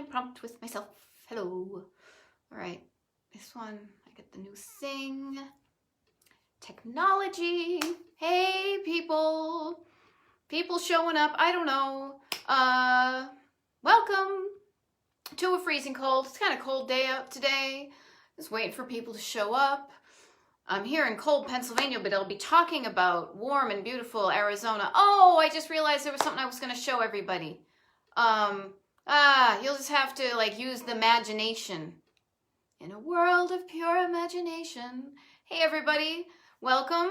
time prompt with myself. Hello. All right, this one, I get the new thing. Technology. Hey, people. People showing up. I don't know. Welcome to a freezing cold. It's kind of cold day out today. Just waiting for people to show up. I'm here in cold Pennsylvania, but I'll be talking about warm and beautiful Arizona. Oh, I just realized there was something I was going to show everybody. You'll just have to like use the imagination. In a world of pure imagination. Hey everybody, welcome.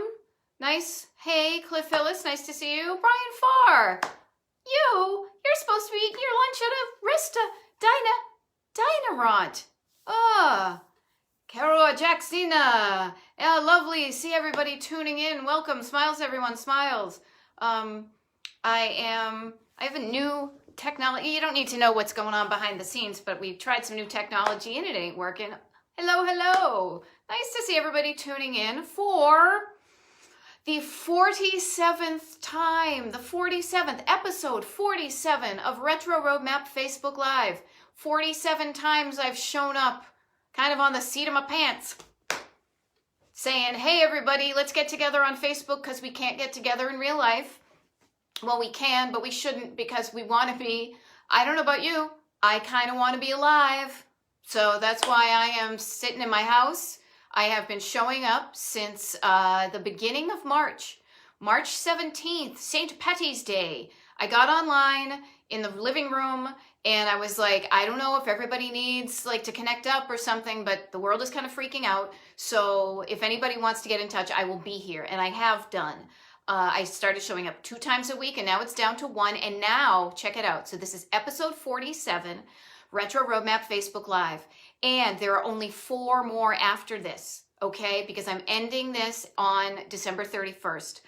Nice. Hey Cliff Hillis, nice to see you. Brian Farr, you're supposed to be eating your lunch at a Dynaront. Carol Jacksina. Yeah, lovely. See everybody tuning in. Welcome. Smiles, everyone. Smiles. I have a new technology. You don't need to know what's going on behind the scenes, but we've tried some new technology and it ain't working. Hello, hello. Nice to see everybody tuning in for the 47th time, the 47th episode, 47 of Retro Roadmap Facebook Live. 47 times I've shown up kind of on the seat of my pants saying, hey everybody, let's get together on Facebook because we can't get together in real life. Well, we can, but we shouldn't because we want to be, I don't know about you, I kind of want to be alive. So that's why I am sitting in my house. I have been showing up since the beginning of March. March 17th, St. Patty's Day. I got online in the living room and I was like, I don't know if everybody needs like to connect up or something, but the world is kind of freaking out. So if anybody wants to get in touch, I will be here. And I have done. I started showing up 2 times a week and now it's down to 1. And now, check it out. So this is episode 47, Retro Roadmap Facebook Live. And there are only 4 more after this, okay? Because I'm ending this on December 31st.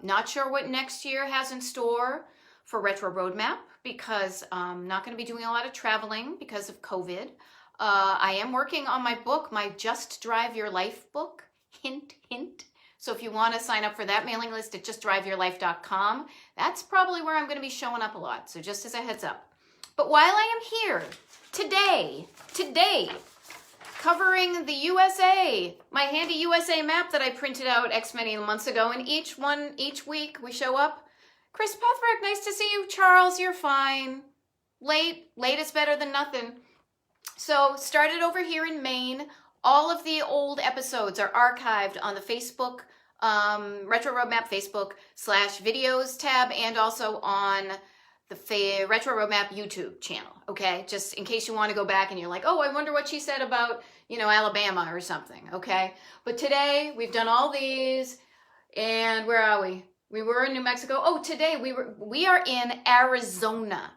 Not sure what next year has in store for Retro Roadmap because I'm not going to be doing a lot of traveling because of COVID. I am working on my book, my Just Drive Your Life book. Hint, hint. So if you want to sign up for that mailing list at justdriveyourlife.com, that's probably where I'm going to be showing up a lot. So just as a heads up. But while I am here today, covering the USA, my handy USA map that I printed out X many months ago, and each week we show up. Chris Petherick, nice to see you. Charles, you're fine. Late is better than nothing. So started over here in Maine. All of the old episodes are archived on the Facebook, Retro Roadmap Facebook /videos tab, and also on the Retro Roadmap YouTube channel, okay? Just in case you want to go back and you're like, oh, I wonder what she said about, Alabama or something, okay? But today, we've done all these, and where are we? We were in New Mexico. Oh, today we are in Arizona.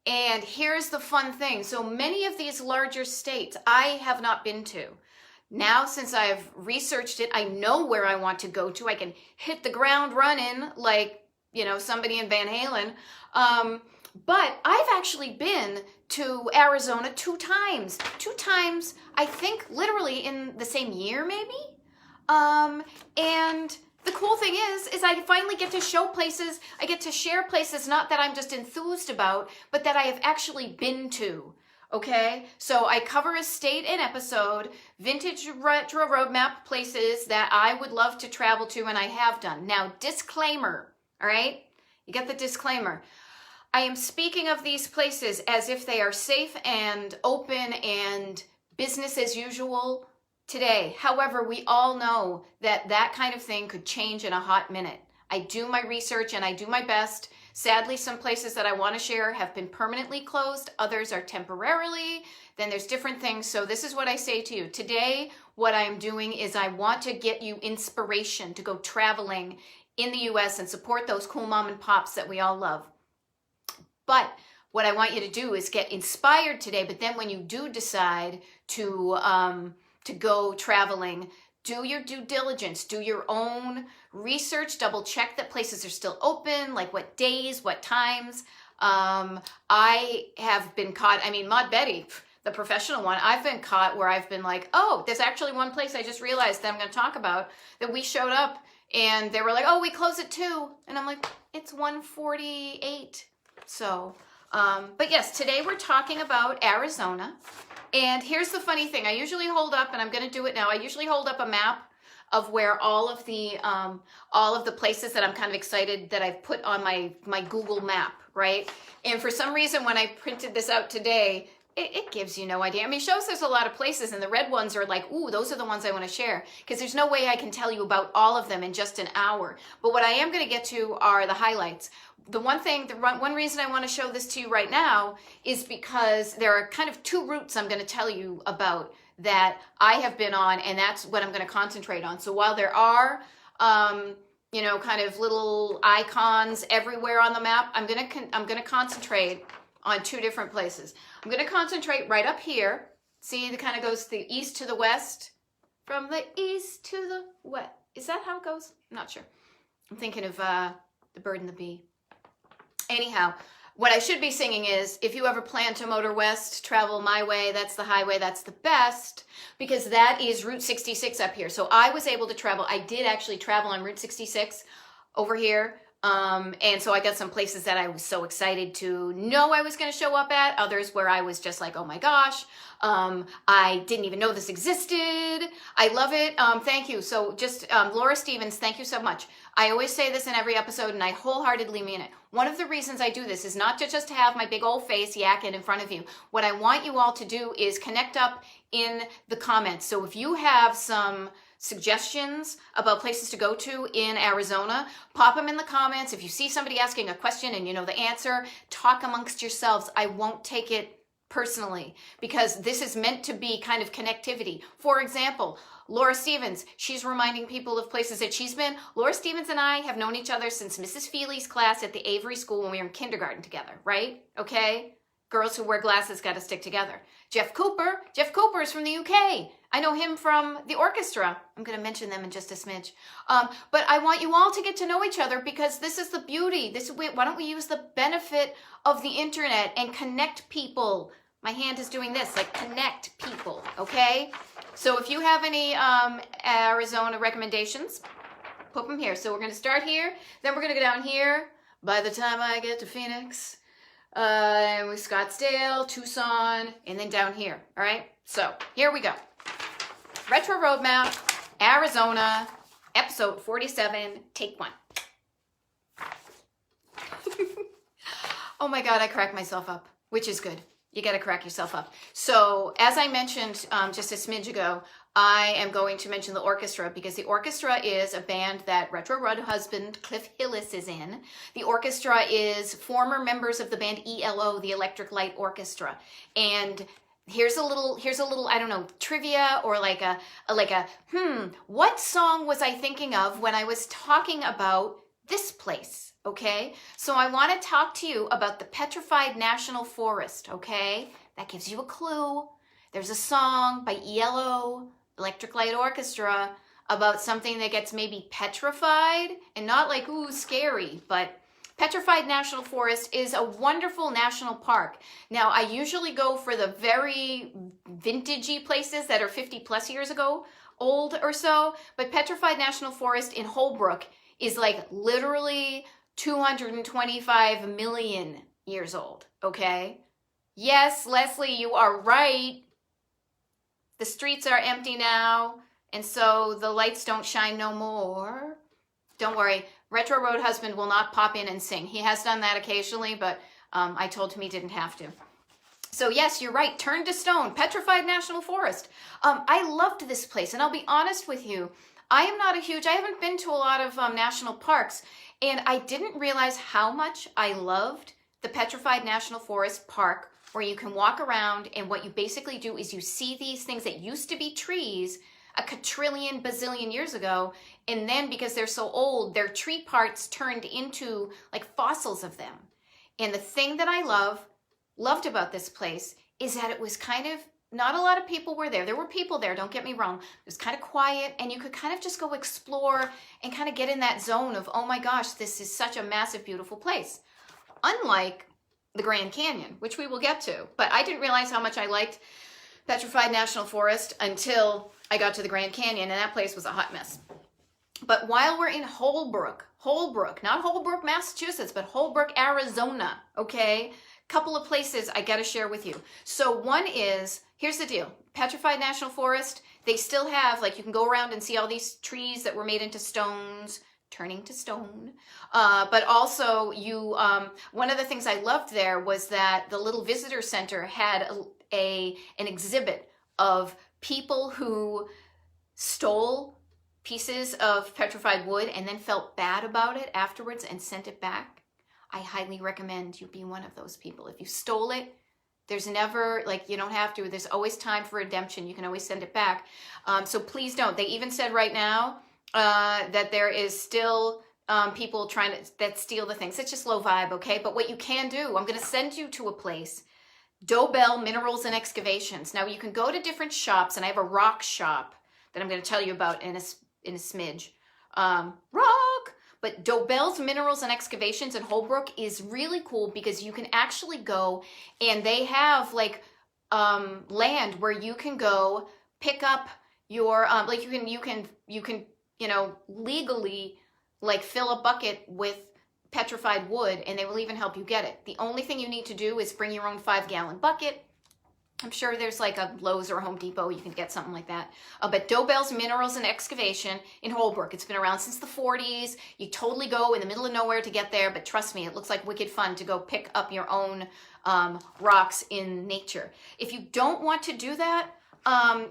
And here's the fun thing. So many of these larger states I have not been to. Now, since I've researched it, I know where I want to go to. I can hit the ground running like, somebody in Van Halen. But I've actually been to Arizona 2 times. 2 times, I think, literally in the same year, maybe. And the cool thing is I finally get to show places, I get to share places, not that I'm just enthused about, but that I have actually been to, okay? So I cover a state and episode, vintage retro roadmap places that I would love to travel to, and I have done. Now, disclaimer, all right? You get the disclaimer. I am speaking of these places as if they are safe and open and business as usual today. However, we all know that that kind of thing could change in a hot minute. I do my research and I do my best. Sadly, some places that I want to share have been permanently closed. Others are temporarily. Then there's different things. So this is what I say to you. Today, what I'm doing is I want to get you inspiration to go traveling in the US and support those cool mom and pops that we all love. But what I want you to do is get inspired today. But then when you do decide to go traveling, do your due diligence, do your own research, double check that places are still open, like what days, what times. I have been caught, Maud Betty, the professional one, I've been caught where I've been like, oh, there's actually one place I just realized that I'm going to talk about that we showed up and they were like, oh, we close at 2. And I'm like, it's 1:48. So But yes, today we're talking about Arizona. And here's the funny thing. I usually hold up, and I'm going to do it now. I usually hold up a map of where all of the places that I'm kind of excited that I've put on my Google map, right? And for some reason, when I printed this out today, it gives you no idea. I mean, it shows there's a lot of places, and the red ones are like, ooh, those are the ones I want to share, because there's no way I can tell you about all of them in just an hour. But what I am going to get to are the highlights. The one reason I want to show this to you right now is because there are kind of two routes I'm going to tell you about that I have been on, and that's what I'm going to concentrate on. So while there are, kind of little icons everywhere on the map, I'm going to concentrate on two different places. I'm going to concentrate right up here. See, it kind of goes the east to the west. From the east to the west. Is that how it goes? I'm not sure. I'm thinking of the bird and the bee. Anyhow, what I should be singing is, if you ever plan to motor west, travel my way, that's the highway, that's the best, because that is Route 66 up here. So I was able to travel. I did actually travel on Route 66 over here. And so I got some places that I was so excited to know I was going to show up at. Others where I was just like, oh my gosh, I didn't even know this existed. I love it. Thank you. So just Laura Stevens, thank you so much. I always say this in every episode, and I wholeheartedly mean it. One of the reasons I do this is not to just have my big old face yakking in front of you. What I want you all to do is connect up in the comments. So if you have some suggestions about places to go to in Arizona, pop them in the comments. If you see somebody asking a question and you know the answer, talk amongst yourselves. I won't take it personally, because this is meant to be kind of connectivity. For example, Laura Stevens, she's reminding people of places that she's been. Laura Stevens and I have known each other since Mrs. Feely's class at the Avery School when we were in kindergarten together, right? Okay? Girls who wear glasses got to stick together. Jeff Cooper is from the UK. I know him from the orchestra. I'm going to mention them in just a smidge. But I want you all to get to know each other, because this is the beauty. Why don't we use the benefit of the internet and connect people? My hand is doing this, like connect people, okay? So if you have any Arizona recommendations, put them here. So we're going to start here. Then we're going to go down here. By the time I get to Phoenix, and with Scottsdale, Tucson, and then down here. All right, so here we go. Retro Road Map, Arizona, episode 47, take one. Oh my God, I cracked myself up, which is good. You got to crack yourself up. So as I mentioned just a smidge ago, I am going to mention the orchestra, because the orchestra is a band that Retro Road husband Cliff Hillis is in. The orchestra is former members of the band ELO, the Electric Light Orchestra. And here's a little, I don't know, trivia, or what song was I thinking of when I was talking about this place? Okay, so I want to talk to you about the Petrified National Forest, okay? That gives you a clue. There's a song by ELO, Electric Light Orchestra, about something that gets maybe petrified, and not like, ooh, scary, but Petrified National Forest is a wonderful national park. Now, I usually go for the very vintagey places that are 50 plus years ago, old or so, but Petrified National Forest in Holbrook is like literally 225 million years old, okay? Yes, Leslie, you are right. The streets are empty now, and so the lights don't shine no more. Don't worry, Retro Road husband will not pop in and sing. He has done that occasionally, but I told him he didn't have to. So yes, you're right, Turned to Stone, Petrified National Forest. I loved this place, and I'll be honest with you, I haven't been to a lot of national parks, and I didn't realize how much I loved the Petrified National Forest Park, where you can walk around, and what you basically do is you see these things that used to be trees a quadrillion, bazillion years ago, and then because they're so old, their tree parts turned into like fossils of them. And the thing that I loved about this place is that it was kind of, not a lot of people were there. There were people there, don't get me wrong. It was kind of quiet, and you could kind of just go explore and kind of get in that zone of, oh my gosh, this is such a massive, beautiful place. Unlike the Grand Canyon, which we will get to. But I didn't realize how much I liked Petrified National Forest until I got to the Grand Canyon, and that place was a hot mess. But while we're in Holbrook, not Holbrook, Massachusetts, but Holbrook, Arizona, okay? Couple of places I got to share with you. So one is, here's the deal. Petrified National Forest, they still have, like, you can go around and see all these trees that were made into stones, turning to stone. But also one of the things I loved there was that the little visitor center had an exhibit of people who stole pieces of petrified wood and then felt bad about it afterwards and sent it back. I highly recommend you be one of those people. If you stole it, there's never, like, you don't have to. There's always time for redemption. You can always send it back. So please don't. They even said right now that there is still people that steal the things. It's just low vibe, okay? But what you can do, I'm going to send you to a place, Dobell Minerals and Excavations. Now, you can go to different shops, and I have a rock shop that I'm going to tell you about in a smidge. Rock! But Dobell's Minerals and Excavations in Holbrook is really cool because you can actually go, and they have, like, land where you can go pick up your, like, you can legally, like, fill a bucket with petrified wood, and they will even help you get it. The only thing you need to do is bring your own 5-gallon bucket. I'm sure there's like a Lowe's or Home Depot, you can get something like that. But Dobell's Minerals and Excavation in Holbrook, it's been around since the 40s. You totally go in the middle of nowhere to get there, but trust me, it looks like wicked fun to go pick up your own rocks in nature. If you don't want to do that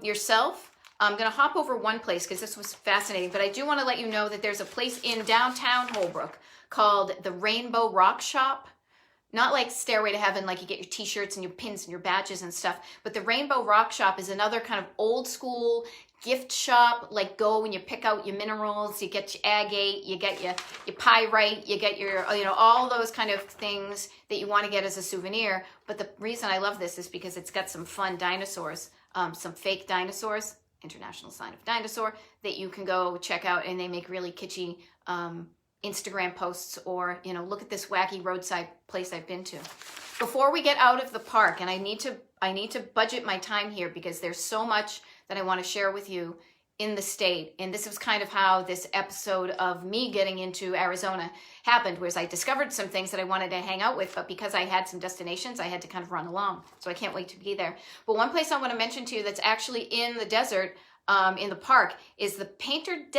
yourself, I'm going to hop over one place because this was fascinating, but I do want to let you know that there's a place in downtown Holbrook called the Rainbow Rock Shop. Not like Stairway to Heaven, like you get your t-shirts and your pins and your badges and stuff, but the Rainbow Rock Shop is another kind of old school gift shop. Like, go and you pick out your minerals, you get your agate, you get your pyrite, you get your, all those kind of things that you want to get as a souvenir. But the reason I love this is because it's got some fun dinosaurs, some fake dinosaurs, International Sign of Dinosaur, that you can go check out, and they make really kitschy Instagram posts, or, look at this wacky roadside place I've been to. Before we get out of the park, and I need to budget my time here because there's so much that I want to share with you in the state. And this was kind of how this episode of me getting into Arizona happened, whereas I discovered some things that I wanted to hang out with, but because I had some destinations, I had to kind of run along. So I can't wait to be there. But one place I want to mention to you that's actually in the desert, in the park, is the Painted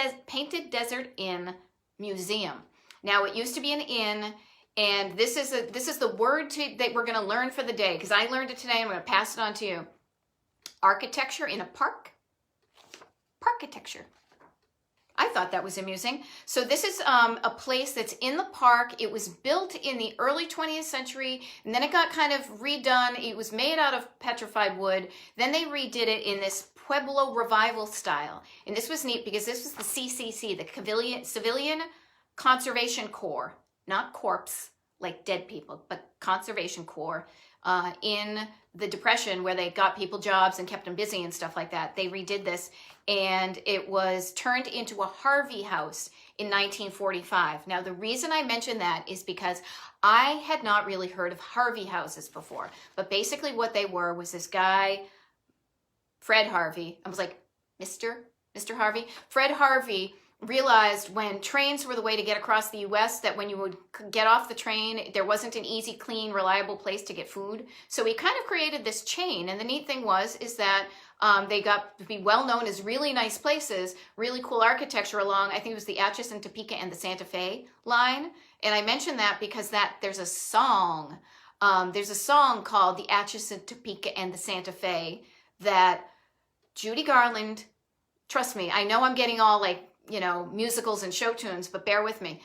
Desert Inn Museum. Now, it used to be an inn, and this is the word that we're going to learn for the day, because I learned it today. I'm going to pass it on to you. Architecture in a park. Parkitecture. I thought that was amusing. So this is a place that's in the park. It was built in the early 20th century, and then it got kind of redone. It was made out of petrified wood. Then they redid it in this Pueblo Revival style. And this was neat because this was the CCC, the Civilian Conservation Corps, not corpse, like dead people, but Conservation Corps. In the Depression, where they got people jobs and kept them busy and stuff like that. They redid this, and it was turned into a Harvey house in 1945. Now, the reason I mention that is because I had not really heard of Harvey houses before, but basically what they were was this guy, Fred Harvey. I was like, Mr. Harvey? Fred Harvey realized when trains were the way to get across the U.S. that when you would get off the train, there wasn't an easy, clean, reliable place to get food. So he kind of created this chain. And the neat thing is that they got to be well known as really nice places, really cool architecture along, I think it was the Atchison, Topeka, and the Santa Fe line. And I mention that because there's a song. There's a song called the Atchison, Topeka, and the Santa Fe that Judy Garland, trust me, I know I'm getting all like, musicals and show tunes, but bear with me.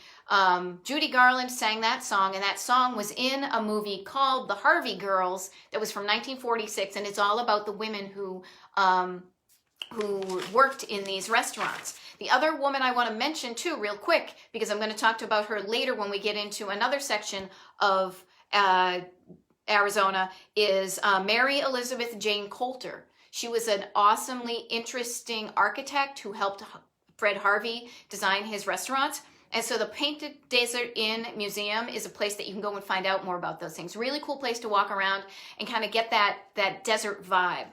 Judy Garland sang that song, and that song was in a movie called The Harvey Girls that was from 1946, and it's all about the women who worked in these restaurants. The other woman I want to mention too, real quick, because I'm going to talk about her later when we get into another section of Arizona, is Mary Elizabeth Jane Coulter. She was an awesomely interesting architect who helped Fred Harvey design his restaurants. And so the Painted Desert Inn Museum is a place that you can go and find out more about those things. Really cool place to walk around and kind of get that desert vibe.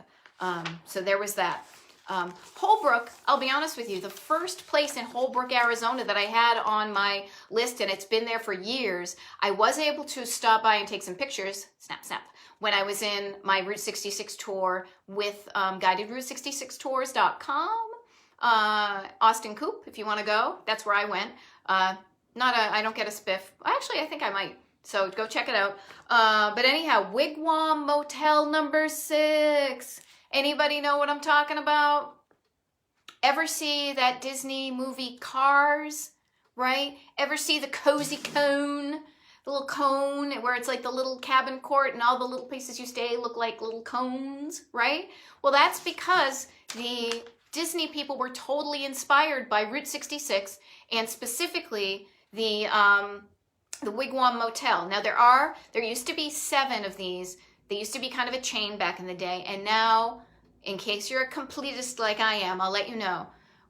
So there was that. Holbrook, I'll be honest with you, the first place in Holbrook, Arizona that I had on my list, and it's been there for years, I was able to stop by and take some pictures, snap, snap, when I was in my Route 66 tour with guidedroute66tours.com. Austin Coop, if you want to go, that's where I went. I don't get a spiff. Actually, I think I might. So go check it out. But anyhow, Wigwam Motel number 6. Anybody know what I'm talking about? Ever see that Disney movie Cars, right? Ever see the cozy cone? The little cone where it's like the little cabin court and all the little places you stay look like little cones, right? Well, that's because the Disney people were totally inspired by Route 66 and specifically the Wigwam Motel. Now there used to be 7 of these. They used to be kind of a chain back in the day, and now, in case you're a completist like I am, I'll let you know.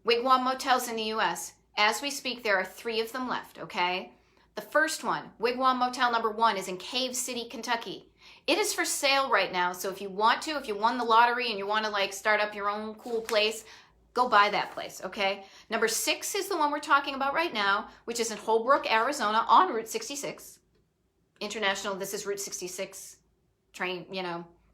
Wigwam Motels in the U.S., as we speak, there are 3 of them left, okay? The first one, Wigwam Motel number 1, is in Cave City, Kentucky. It is for sale right now, so if you want to, if you won the lottery and you want to like start up your own cool place, go buy that place, okay? Number 6 is the one we're talking about right now, which is in Holbrook, Arizona, on Route 66. International, this is Route 66 train,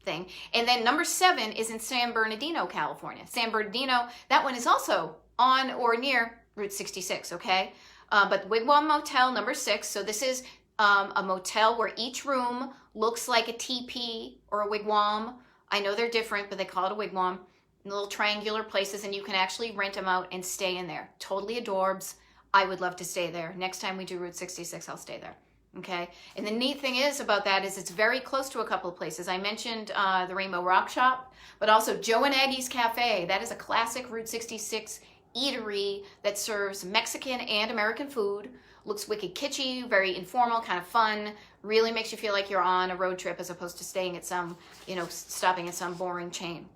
thing. And then number 7 is in San Bernardino, California. San Bernardino, that one is also on or near Route 66, okay? But Wigwam Motel number 6, so this is a motel where each room looks like a teepee or a wigwam. I know they're different, but they call it a wigwam. Little triangular places, and you can actually rent them out and stay in there. Totally adorbs. I would love to stay there. Next time we do Route 66, I'll stay there. Okay? And the neat thing is about that is it's very close to a couple of places. I mentioned the Rainbow Rock Shop, but also Joe and Aggie's Cafe. That is a classic Route 66 eatery that serves Mexican and American food. Looks wicked kitschy, very informal, kind of fun. Really makes you feel like you're on a road trip as opposed to staying at some, stopping at some boring chain.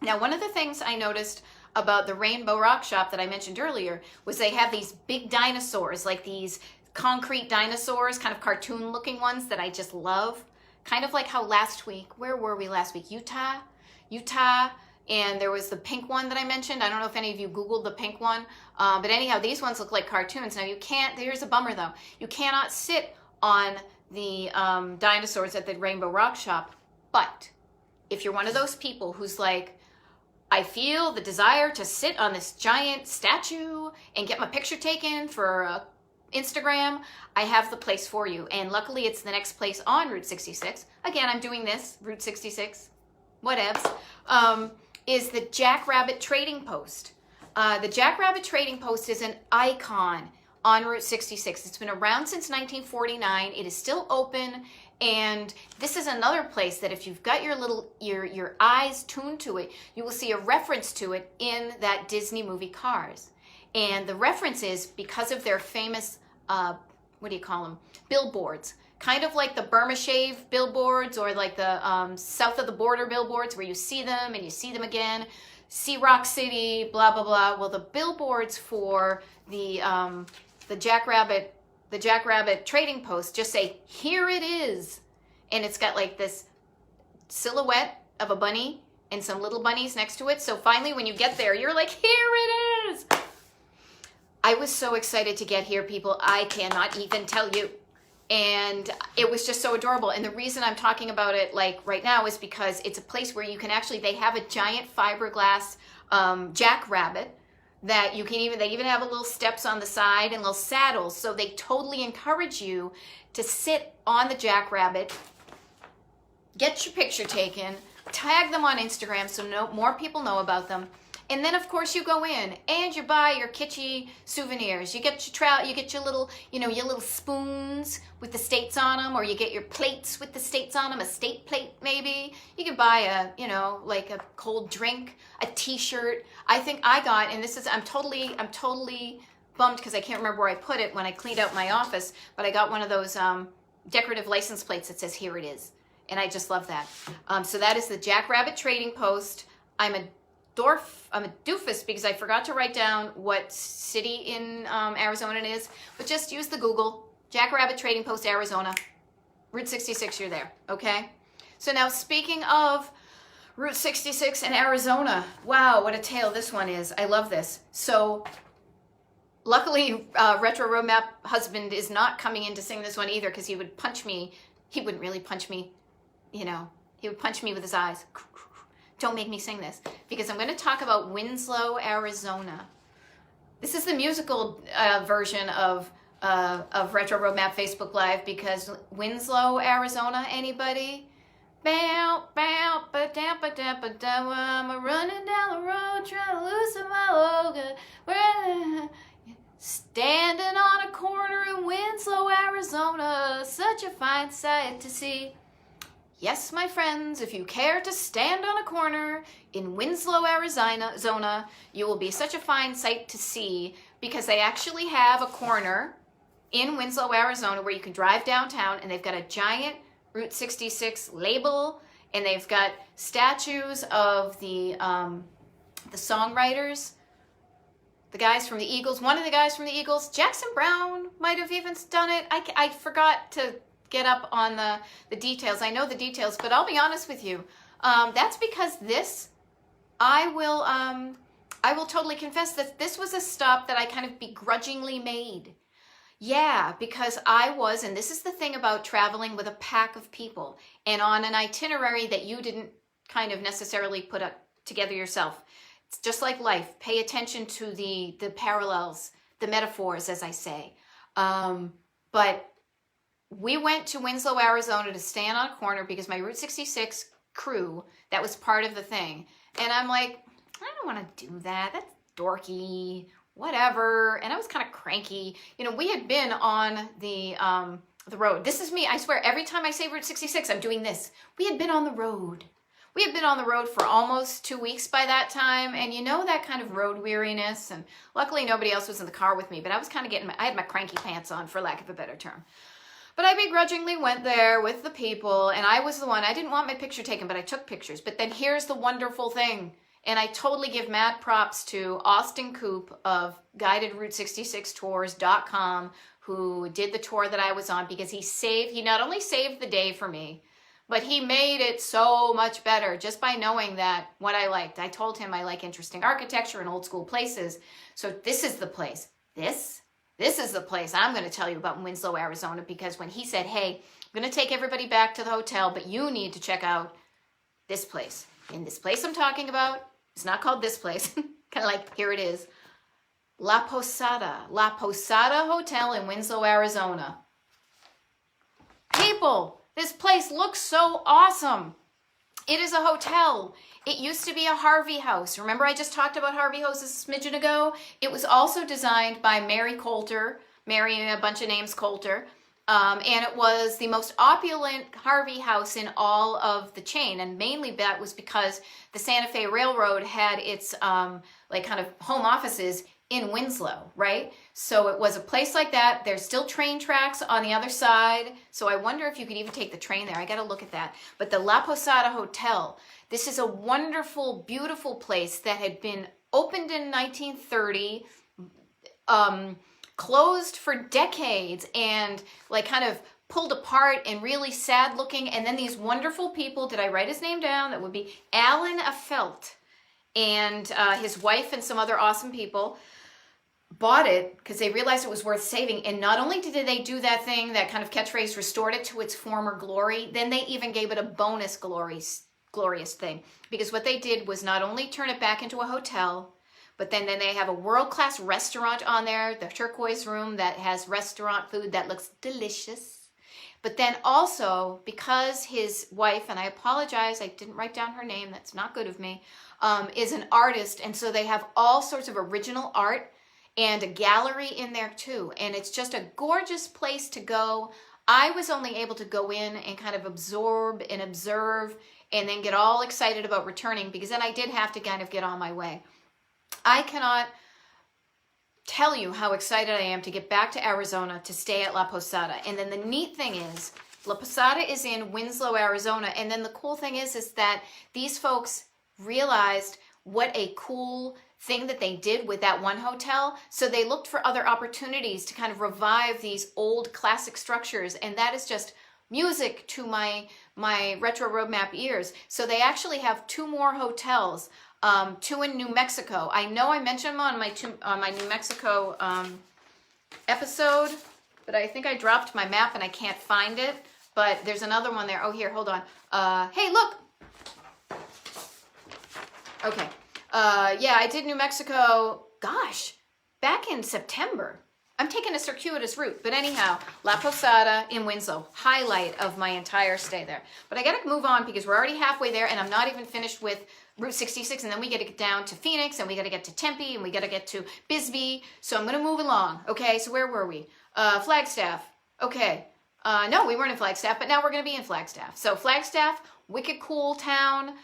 Now, one of the things I noticed about the Rainbow Rock Shop that I mentioned earlier was they have these big dinosaurs, like these concrete dinosaurs, kind of cartoon looking ones that I just love. Kind of like how last week, where were we last week? Utah, and there was the pink one that I mentioned. I don't know if any of you Googled the pink one, but anyhow, these ones look like cartoons. Now you can't, here's a bummer though, you cannot sit on the dinosaurs at the Rainbow Rock Shop, but if you're one of those people who's like, I feel the desire to sit on this giant statue and get my picture taken for Instagram, I have the place for you. And luckily it's the next place on Route 66. Again, I'm doing this, Route 66, whatevs, is the Jackrabbit Trading Post. The Jackrabbit Trading Post is an icon on Route 66. It's been around since 1949. It is still open. And this is another place that if you've got your eyes tuned to it, you will see a reference to it in that Disney movie Cars. And the reference is because of their famous, billboards. Kind of like the Burma Shave billboards or like the south of the border billboards where you see them and you see them again. See Rock City, blah, blah, blah. Well, the billboards for the Jackrabbit Trading Post just say, here it is. And it's got like this silhouette of a bunny and some little bunnies next to it. So finally, when you get there, you're like, here it is. I was so excited to get here, people. I cannot even tell you. And it was just so adorable. And the reason I'm talking about it like right now is because it's a place where you can actually, they have a giant fiberglass jackrabbit that you can they even have a little steps on the side and little saddles. So they totally encourage you to sit on the jackrabbit, get your picture taken, tag them on Instagram so more people know about them. And then of course you go in and you buy your kitschy souvenirs. You get your little, your little spoons with the states on them, or you get your plates with the states on them, a state plate maybe. You can buy like a cold drink, a t-shirt. I think I got, and I'm totally bummed because I can't remember where I put it when I cleaned out my office, but I got one of those decorative license plates that says, here it is. And I just love that. So that is the Jackrabbit Trading Post. I'm a doofus because I forgot to write down what city in Arizona it is, but just use the Google, Jackrabbit Trading Post, Arizona, Route 66, you're there, okay? So now speaking of Route 66 in Arizona. Wow, what a tale this one is. I love this. So luckily, Retro Roadmap husband is not coming in to sing this one either, because he would punch me. He wouldn't really punch me, you know. He would punch me with his eyes. Don't make me sing this, because I'm going to talk about Winslow, Arizona. This is the musical version of Retro Roadmap Facebook Live, because Winslow, Arizona, anybody? Bow, bow, ba-da, ba-da, ba-da, I'm running down the road trying to loosen my logo. Standing on a corner in Winslow, Arizona, such a fine sight to see. Yes, my friends, if you care to stand on a corner in Winslow, Arizona, you will be such a fine sight to see, because they actually have a corner in Winslow, Arizona, where you can drive downtown, and they've got a giant Route 66 label, and they've got statues of the songwriters, the guys from the Eagles. One of the guys from the Eagles, Jackson Browne, might have even done it. I forgot to get up on the details. I know the details, but I'll be honest with you. That's because this, I will totally confess that this was a stop that I kind of begrudgingly made. Yeah, because I was, and this is the thing about traveling with a pack of people and on an itinerary that you didn't kind of necessarily put together yourself. It's just like life. Pay attention to the parallels, the metaphors, as I say. But we went to Winslow, Arizona to stand on a corner because my Route 66 crew, that was part of the thing. And I'm like, I don't want to do that. That's dorky. Whatever. And I was kind of cranky. You know, we had been on the road. This is me. I swear, every time I say Route 66, I'm doing this. We had been on the road. We had been on the road for almost 2 weeks by that time. And you know, that kind of road weariness. And luckily nobody else was in the car with me, but I was kind of I had my cranky pants on, for lack of a better term. But I begrudgingly went there with the people, and I was the one. I didn't want my picture taken, but I took pictures. But then here's the wonderful thing. And I totally give mad props to Austin Coop of GuidedRoute66Tours.com, who did the tour that I was on, because he not only saved the day for me, but he made it so much better just by knowing that what I liked. I told him I like interesting architecture and old school places. So this is the place. This is the place I'm going to tell you about in Winslow, Arizona, because when he said, hey, I'm going to take everybody back to the hotel, but you need to check out this place. And this place I'm talking about, it's not called this place. Kind of like, here it is. La Posada Hotel in Winslow, Arizona. People, this place looks so awesome. It is a hotel. It used to be a Harvey House. Remember I just talked about Harvey houses a smidgen ago? It was also designed by Mary Coulter, Mary a bunch of names Coulter. And it was the most opulent Harvey house in all of the chain. And mainly that was because the Santa Fe Railroad had its like kind of home offices in Winslow, right? So it was a place like that. There's still train tracks on the other side. So I wonder if you could even take the train there. I got to look at that. But the La Posada Hotel, this is a wonderful, beautiful place that had been opened in 1930, closed for decades, and like kind of pulled apart and really sad looking. And then these wonderful people, did I write his name down? That would be Alan Afelt and his wife and some other awesome people bought it because they realized it was worth saving. And not only did they do that thing, that kind of catchphrase, restored it to its former glory, then they even gave it a bonus glorious thing. Because what they did was not only turn it back into a hotel, but then they have a world-class restaurant on there, the turquoise room that has restaurant food that looks delicious. But then also, because his wife, and I apologize, I didn't write down her name, that's not good of me, is an artist. And so they have all sorts of original art and a gallery in there too. And it's just a gorgeous place to go. I was only able to go in and kind of absorb and observe and then get all excited about returning, because then I did have to kind of get on my way. I cannot tell you how excited I am to get back to Arizona to stay at La Posada. And then the neat thing is, La Posada is in Winslow, Arizona. And then the cool thing is that these folks realized what a cool thing that they did with that one hotel. So they looked for other opportunities to kind of revive these old classic structures. And that is just music to my my retro roadmap ears. So they actually have 2 more hotels, 2 in New Mexico. I know I mentioned them on my New Mexico episode, but I think I dropped my map and I can't find it. But there's another one there. Oh, here, hold on. Hey, look. Okay. Yeah, I did New Mexico, gosh, back in September. I'm taking a circuitous route, but anyhow, La Posada in Winslow, highlight of my entire stay there. But I gotta move on because we're already halfway there and I'm not even finished with Route 66, and then we gotta get down to Phoenix, and we gotta get to Tempe, and we gotta get to Bisbee. So I'm gonna move along. Okay, so where were we? Flagstaff. Okay. No, we weren't in Flagstaff, but now we're gonna be in Flagstaff. So Flagstaff, wicked cool town.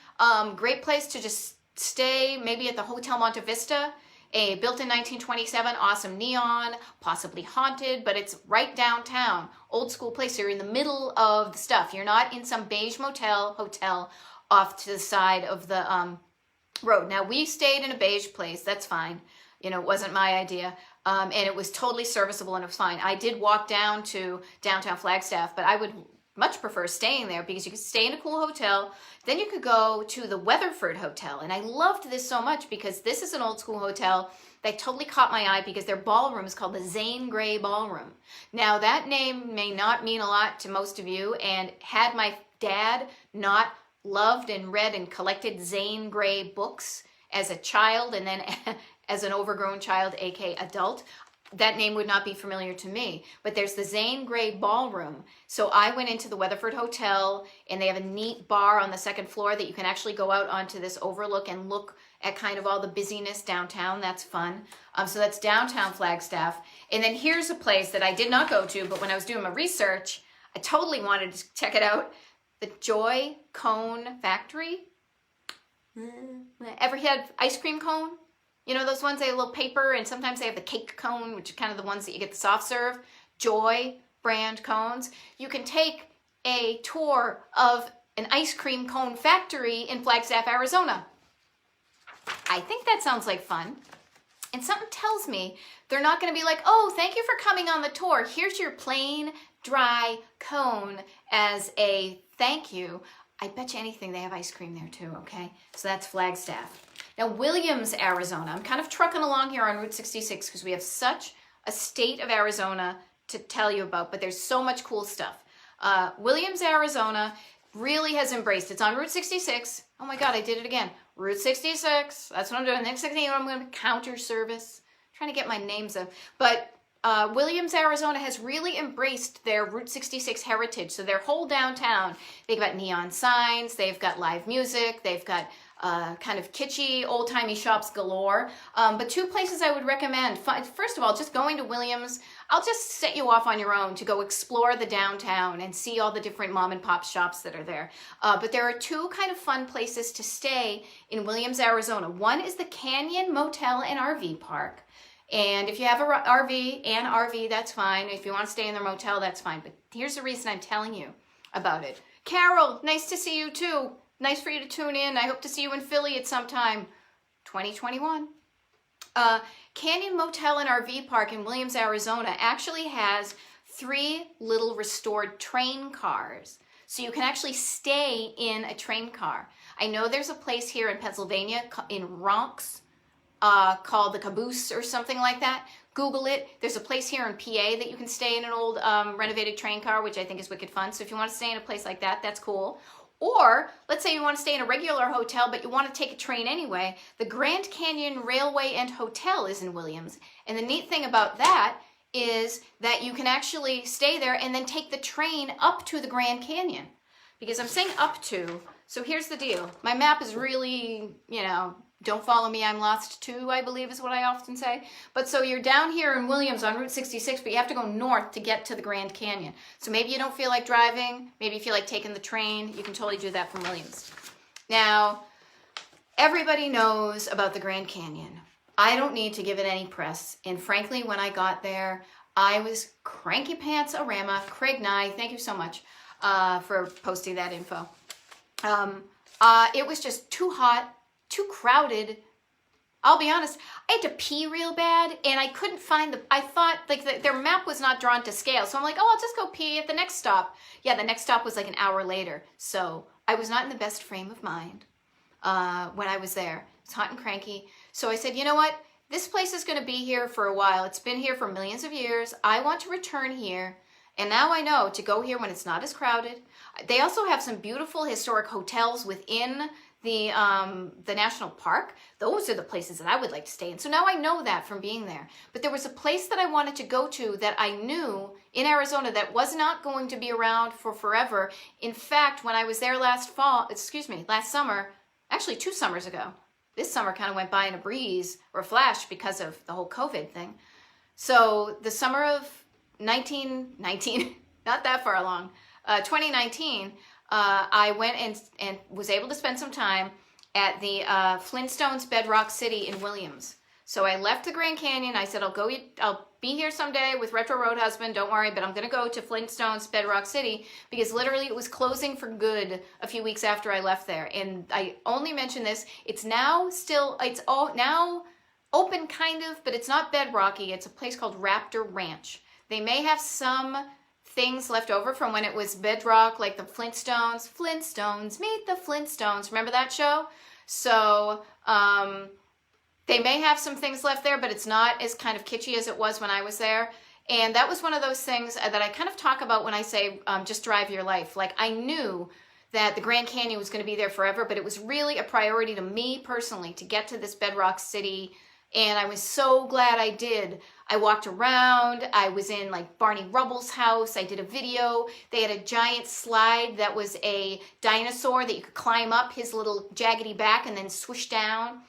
Great place to just stay, maybe at the Hotel Monte Vista. Built in 1927, awesome neon, possibly haunted, but it's right downtown. Old school place. You're in the middle of the stuff. You're not in some beige hotel off to the side of the road. Now, we stayed in a beige place. That's fine. You know, it wasn't my idea. And it was totally serviceable and it was fine. I did walk down to downtown Flagstaff, but I would much prefer staying there because you could stay in a cool hotel. Then you could go to the Weatherford Hotel. And I loved this so much because this is an old school hotel that totally caught my eye because their ballroom is called the Zane Grey Ballroom. Now that name may not mean a lot to most of you, and had my dad not loved and read and collected Zane Grey books as a child and then as an overgrown child, aka adult, that name would not be familiar to me. But there's the Zane Grey Ballroom. So I went into the Weatherford Hotel, and they have a neat bar on the 2nd floor that you can actually go out onto this overlook and look at kind of all the busyness downtown. That's fun. So that's downtown Flagstaff. And then here's a place that I did not go to, but when I was doing my research, I totally wanted to check it out. The Joy Cone Factory. Ever had ice cream cone? You know those ones, they have a little paper, and sometimes they have the cake cone, which are kind of the ones that you get the soft serve. Joy brand cones. You can take a tour of an ice cream cone factory in Flagstaff, Arizona. I think that sounds like fun. And something tells me they're not going to be like, oh, thank you for coming on the tour. Here's your plain, dry cone as a thank you. I bet you anything they have ice cream there too, okay? So that's Flagstaff. Now, Williams, Arizona. I'm kind of trucking along here on Route 66 because we have such a state of Arizona to tell you about, but there's so much cool stuff. Williams, Arizona really has embraced. It's on Route 66. Oh my God, I did it again. Route 66. That's what I'm doing. Next thing you know, I'm going to counter service. I'm trying to get my names up. But Williams, Arizona has really embraced their Route 66 heritage. So their whole downtown, they've got neon signs, they've got live music, they've got kind of kitschy, old-timey shops galore. But 2 places I would recommend. First of all, just going to Williams, I'll just set you off on your own to go explore the downtown and see all the different mom and pop shops that are there. But there are 2 kind of fun places to stay in Williams, Arizona. One is the Canyon Motel and RV Park. And if you have an RV, that's fine. If you want to stay in their motel, that's fine. But here's the reason I'm telling you about it. Carol, nice to see you too. Nice for you to tune in. I hope to see you in Philly at some time. 2021. Canyon Motel and RV Park in Williams, Arizona actually has 3 little restored train cars. So you can actually stay in a train car. I know there's a place here in Pennsylvania in Ronks called the Caboose or something like that. Google it. There's a place here in PA that you can stay in an old renovated train car, which I think is wicked fun. So if you want to stay in a place like that, that's cool. Or let's say you want to stay in a regular hotel, but you want to take a train anyway. The Grand Canyon Railway and Hotel is in Williams. And the neat thing about that is that you can actually stay there and then take the train up to the Grand Canyon. Because I'm saying up to, so here's the deal. My map is really, you know, don't follow me, I'm lost too, I believe is what I often say. But so you're down here in Williams on Route 66, but you have to go north to get to the Grand Canyon. So maybe you don't feel like driving, maybe you feel like taking the train, you can totally do that from Williams. Now, everybody knows about the Grand Canyon. I don't need to give it any press. And frankly, when I got there, I was cranky pants-a-rama. Craig Nye, thank you so much for posting that info. It was just too hot, too crowded. I'll be honest, I had to pee real bad and I couldn't find I thought like their map was not drawn to scale. So I'm like, oh, I'll just go pee at the next stop. Yeah, the next stop was like an hour later. So I was not in the best frame of mind when I was there. It's hot and cranky. So I said, you know what? This place is going to be here for a while. It's been here for millions of years. I want to return here. And now I know to go here when it's not as crowded. They also have some beautiful historic hotels within the national park. Those are the places that I would like to stay in. So now I know that from being there. But there was a place that I wanted to go to that I knew in Arizona that was not going to be around for forever. In fact, when I was there last summer, actually 2 summers ago, this summer kind of went by in a breeze or a flash because of the whole COVID thing. So the summer of 1919, not that far along, 2019, I went and was able to spend some time at the Flintstones Bedrock City in Williams. So I left the Grand Canyon. I said, I'll be here someday with Retro Road Husband, don't worry, but I'm going to go to Flintstones Bedrock City because literally it was closing for good a few weeks after I left there. And I only mention this, it's now open kind of, but it's not bedrocky. It's a place called Raptor Ranch. They may have some things left over from when it was bedrock, like the Flintstones. Flintstones, meet the Flintstones. Remember that show? So they may have some things left there, but it's not as kind of kitschy as it was when I was there. And that was one of those things that I kind of talk about when I say just drive your life. Like I knew that the Grand Canyon was going to be there forever, but it was really a priority to me personally to get to this bedrock city. And I was so glad I did. I walked around. I was in like Barney Rubble's house. I did a video. They had a giant slide that was a dinosaur that you could climb up his little jaggedy back and then swoosh down.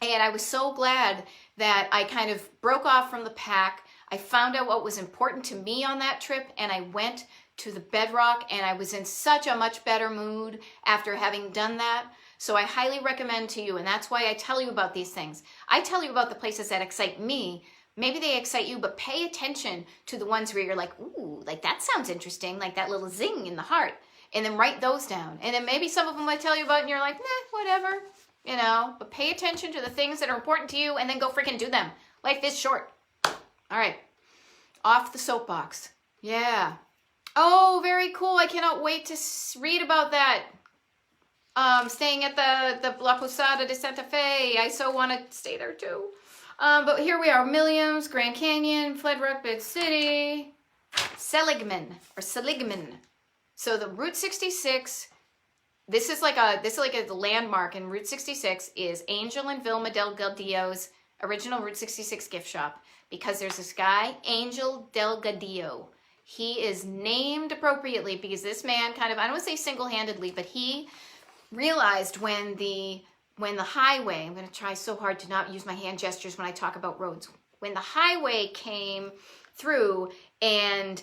And I was so glad that I kind of broke off from the pack. I found out what was important to me on that trip and I went to the bedrock and I was in such a much better mood after having done that. So I highly recommend to you, and that's why I tell you about these things. I tell you about the places that excite me. Maybe they excite you, but pay attention to the ones where you're like, ooh, like that sounds interesting, like that little zing in the heart. And then write those down. And then maybe some of them I tell you about and you're like, nah, whatever, you know. But pay attention to the things that are important to you and then go freaking do them. Life is short. All right, off the soapbox. Yeah. Oh, very cool. I cannot wait to read about that. Staying at the La Posada de Santa Fe. I so want to stay there too. But here we are, Williams, Grand Canyon, Fledrock Bed City, Seligman. So the Route 66, this is like a landmark in Route 66 is Angel and Vilma Delgadillo's original Route 66 gift shop because there's this guy, Angel Delgadillo. He is named appropriately because this man kind of, I don't want to say single-handedly, but he realized when the highway, I'm going to try so hard to not use my hand gestures when I talk about roads. When the highway came through and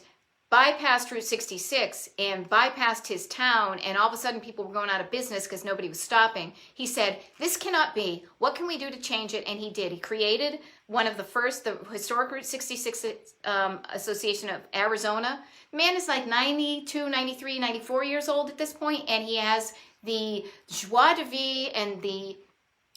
bypassed Route 66 and bypassed his town and all of a sudden people were going out of business because nobody was stopping, he said, this cannot be. What can we do to change it? And he did. He created one of the first, the Historic Route 66 Association of Arizona. The man is like 92, 93, 94 years old at this point, and he has the joie de vivre and the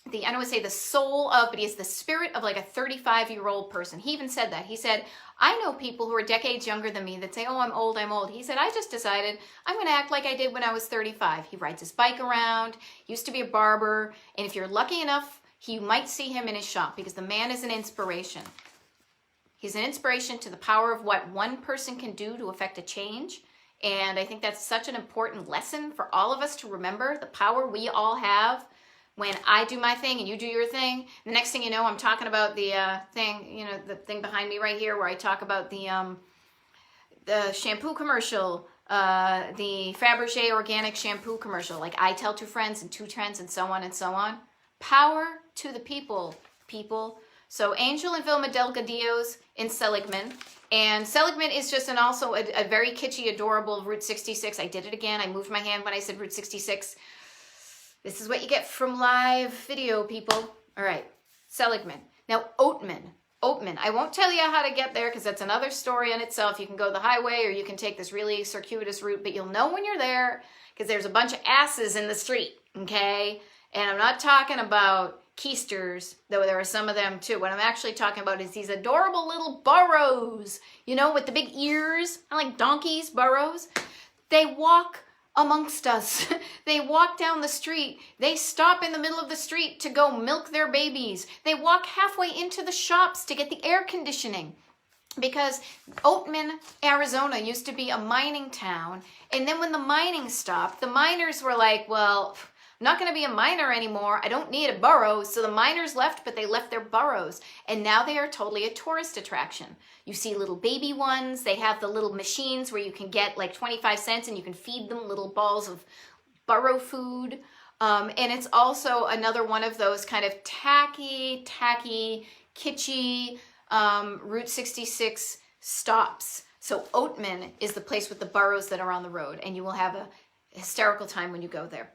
I don't want to say the soul of, but he has the spirit of like a 35-year-old person. He even said that. He said, I know people who are decades younger than me that say, oh, I'm old, I'm old. He said, I just decided I'm going to act like I did when I was 35. He rides his bike around, used to be a barber, and if you're lucky enough, you might see him in his shop because the man is an inspiration. He's an inspiration to the power of what one person can do to affect a change. And I think that's such an important lesson for all of us to remember, the power we all have when I do my thing and you do your thing. The next thing you know, I'm talking about the thing, you know, the thing behind me right here where I talk about the shampoo commercial, the Fabergé organic shampoo commercial, like I tell 2 friends and 2 friends and so on and so on. Power to the people. So Angel and Vilma Delgadillo's in Seligman. And Seligman is just also a very kitschy, adorable Route 66. I did it again. I moved my hand when I said Route 66. This is what you get from live video, people. All right, Seligman. Now, Oatman. I won't tell you how to get there because that's another story in itself. You can go the highway or you can take this really circuitous route, but you'll know when you're there because there's a bunch of asses in the street, okay? And I'm not talking about keisters, though there are some of them too. What I'm actually talking about is these adorable little burros, you know, with the big ears, kind of like donkeys, burros. They walk amongst us. They walk down the street. They stop in the middle of the street to go milk their babies. They walk halfway into the shops to get the air conditioning. Because Oatman, Arizona used to be a mining town. And then when the mining stopped, the miners were like, well, I'm not going to be a miner anymore. I don't need a burro. So the miners left, but they left their burros. And now they are totally a tourist attraction. You see little baby ones. They have the little machines where you can get like 25 cents and you can feed them little balls of burro food. And it's also another one of those kind of tacky, kitschy Route 66 stops. So Oatman is the place with the burros that are on the road. And you will have a hysterical time when you go there.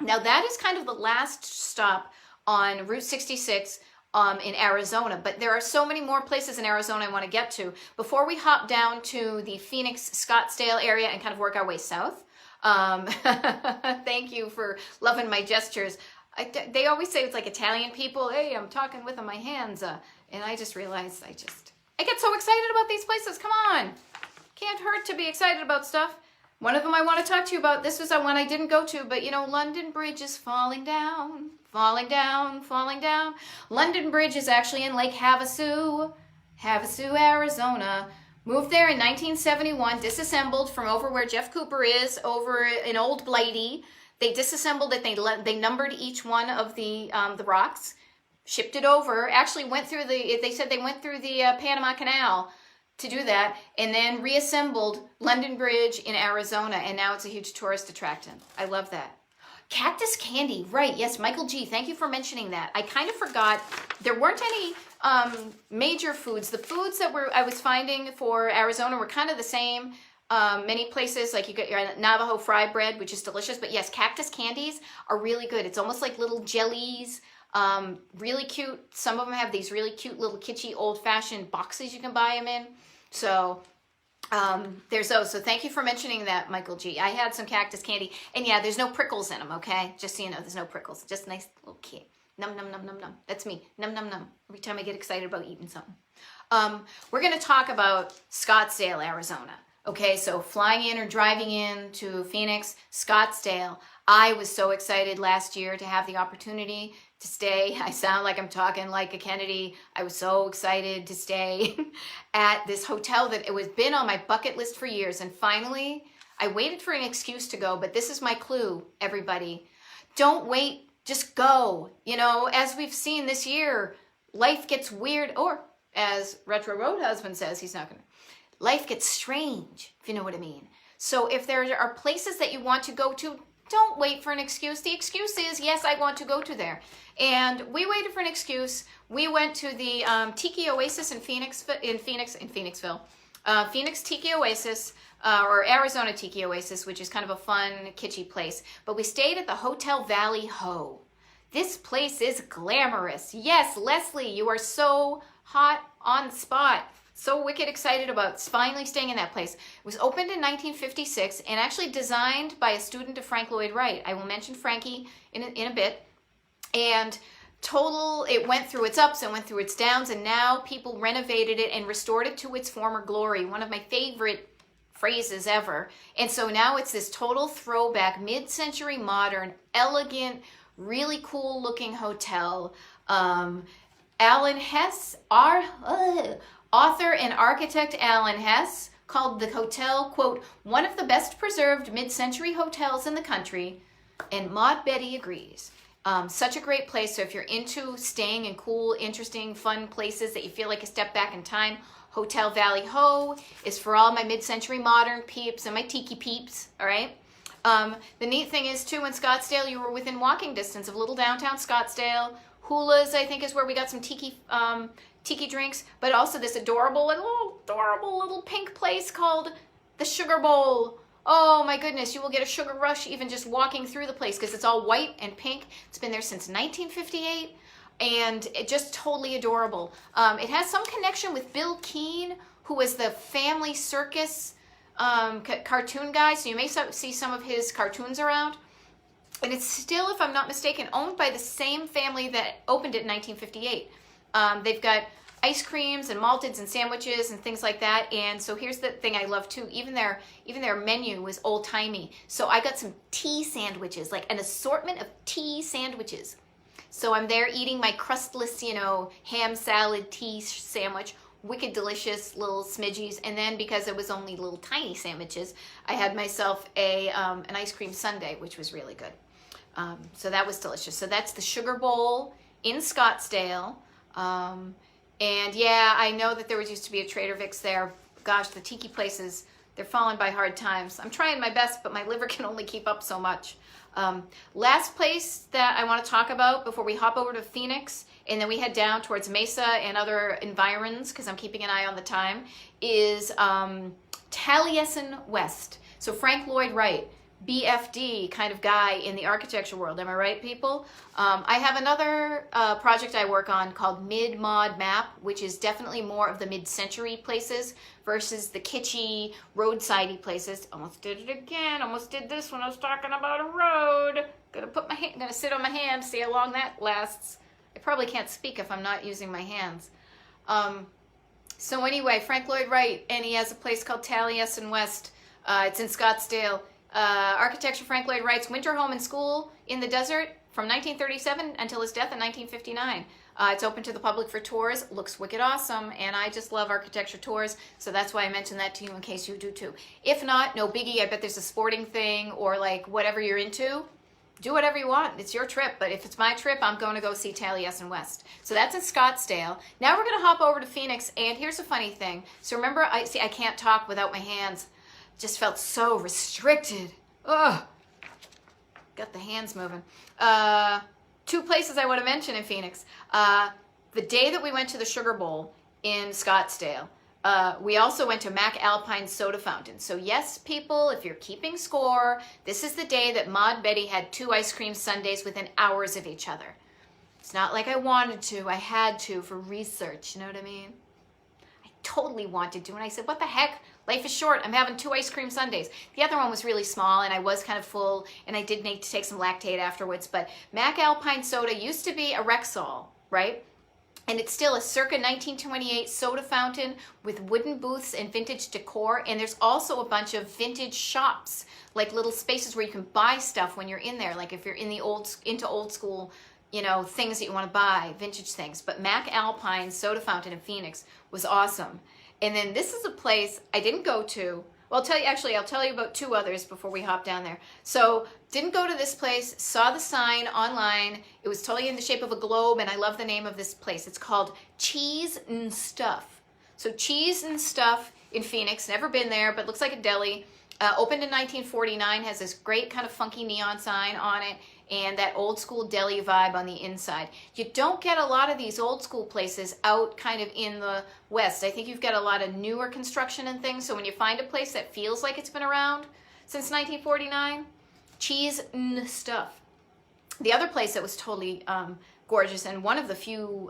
Now that is kind of the last stop on Route 66 in Arizona, but there are so many more places in Arizona I want to get to. Before we hop down to the Phoenix, Scottsdale area and kind of work our way south, thank you for loving my gestures. They always say it's like Italian people, hey, I'm talking with my hands, and I just realized I get so excited about these places. Come on, can't hurt to be excited about stuff. One of them I want to talk to you about, this was one I didn't go to, but you know, London Bridge is falling down, falling down, falling down. London Bridge is actually in Lake Havasu, Arizona. Moved there in 1971, disassembled from over where Jeff Cooper is, over in Old Blighty. They disassembled it, they numbered each one of the rocks, shipped it over, actually went through they said they went through the Panama Canal to do that, and then reassembled London Bridge in Arizona, and now it's a huge tourist attraction. I love that. Cactus candy, right, yes, Michael G, thank you for mentioning that. I kind of forgot, there weren't any major foods. The foods that I was finding for Arizona were kind of the same. Many places, like you get your Navajo fry bread, which is delicious, but yes, cactus candies are really good. It's almost like little jellies, really cute. Some of them have these really cute little kitschy old-fashioned boxes you can buy them in. So there's those. So thank you for mentioning that, Michael G. I had some cactus candy, and yeah, there's no prickles in them, okay? Just so you know, there's no prickles. Just nice little kid. Num, num, num, num, num. That's me. Num, num, num. Every time I get excited about eating something. We're going to talk about Scottsdale, Arizona. Okay, so flying in or driving in to Phoenix, Scottsdale. I was so excited last year to have the opportunity to stay. I sound like I'm talking like a Kennedy. I was so excited to stay at this hotel that it was been on my bucket list for years. And finally, I waited for an excuse to go, but this is my clue, everybody. Don't wait, just go. You know, as we've seen this year, life gets weird, or as Retro Road Husband says, he's not going to. Life gets strange, if you know what I mean. So if there are places that you want to go to, don't wait for an excuse. The excuse is, yes, I want to go to there. And we waited for an excuse. We went to the Tiki Oasis in Phoenixville. Phoenix Tiki Oasis, or Arizona Tiki Oasis, which is kind of a fun, kitschy place. But we stayed at the Hotel Valley Ho. This place is glamorous. Yes, Leslie, you are so hot on the spot. So wicked excited about finally staying in that place. It was opened in 1956 and actually designed by a student of Frank Lloyd Wright. I will mention Frankie in a bit. And it went through its ups and went through its downs, and now people renovated it and restored it to its former glory. One of my favorite phrases ever. And so now it's this total throwback, mid-century modern, elegant, really cool looking hotel. Alan Hess, author and architect Alan Hess called the hotel, quote, one of the best preserved mid-century hotels in the country, and Maud Betty agrees. Such a great place. So if you're into staying in cool, interesting, fun places that you feel like a step back in time, Hotel Valley Ho is for all my mid-century modern peeps and my tiki peeps, all right? The neat thing is, too, in Scottsdale, you were within walking distance of little downtown Scottsdale. Hula's, I think, is where we got some tiki drinks, but also this adorable little pink place called the Sugar Bowl. Oh my goodness, you will get a sugar rush even just walking through the place because it's all white and pink. It's been there since 1958, and it's just totally adorable. It has some connection with Bill Keane, who was the Family Circus cartoon guy, so you may see some of his cartoons around. And it's still, if I'm not mistaken, owned by the same family that opened it in 1958. They've got ice creams and malteds and sandwiches and things like that. And so here's the thing I love too. Even their menu was old timey. So I got some tea sandwiches, like an assortment of tea sandwiches. So I'm there eating my crustless, ham salad tea sandwich. Wicked delicious little smidgies. And then because it was only little tiny sandwiches, I had myself an ice cream sundae, which was really good. So that was delicious. So that's the Sugar Bowl in Scottsdale. And yeah, I know that there used to be a Trader Vic's there. Gosh, the tiki places, they're falling by hard times. I'm trying my best, but my liver can only keep up so much. Last place that I want to talk about before we hop over to Phoenix, and then we head down towards Mesa and other environs, because I'm keeping an eye on the time, is Taliesin West. So Frank Lloyd Wright, BFD kind of guy in the architecture world. Am I right, people? I have another project I work on called Mid-Mod Map, which is definitely more of the mid-century places versus the kitschy, roadside-y places. Almost did it again. Almost did this when I was talking about a road. Gonna sit on my hand, see how long that lasts. I probably can't speak if I'm not using my hands. So anyway, Frank Lloyd Wright, and he has a place called Taliesin West. It's in Scottsdale. Architecture, Frank Lloyd Wright's winter home and school in the desert from 1937 until his death in 1959. It's open to the public for tours. Looks wicked awesome, and I just love architecture tours, so that's why I mentioned that to you in case you do too. If not, no biggie. I bet there's a sporting thing or like whatever you're into. Do whatever you want. It's your trip, but if it's my trip, I'm going to go see Taliesin West. So that's in Scottsdale. Now we're going to hop over to Phoenix, and here's a funny thing. So remember, I can't talk without my hands. Just felt so restricted. Ugh. Got the hands moving. Two places I want to mention in Phoenix. The day that we went to the Sugar Bowl in Scottsdale, we also went to Mac Alpine Soda Fountain. So yes, people, if you're keeping score, this is the day that Maud Betty had 2 ice cream sundaes within hours of each other. It's not like I wanted to. I had to for research. You know what I mean? I totally wanted to. And I said, what the heck? Life is short. I'm having 2 ice cream sundaes. The other one was really small, and I was kind of full, and I did need to take some Lactate afterwards. But Mac Alpine Soda used to be a Rexall, right? And it's still a circa 1928 soda fountain with wooden booths and vintage decor. And there's also a bunch of vintage shops, like little spaces where you can buy stuff when you're in there. Like if you're in the into old school, things that you want to buy, vintage things. But Mac Alpine Soda Fountain in Phoenix was awesome. And then this is a place I didn't go to. Well, I'll tell you about 2 others before we hop down there. So, didn't go to this place, saw the sign online. It was totally in the shape of a globe, and I love the name of this place. It's called Cheese and Stuff. So, Cheese and Stuff in Phoenix. Never been there, but looks like a deli. Opened in 1949, has this great kind of funky neon sign on it, and that old school deli vibe on the inside. You don't get a lot of these old school places out kind of in the West. I think you've got a lot of newer construction and things, so when you find a place that feels like it's been around since 1949, Cheese and Stuff. The other place that was totally gorgeous, and one of the few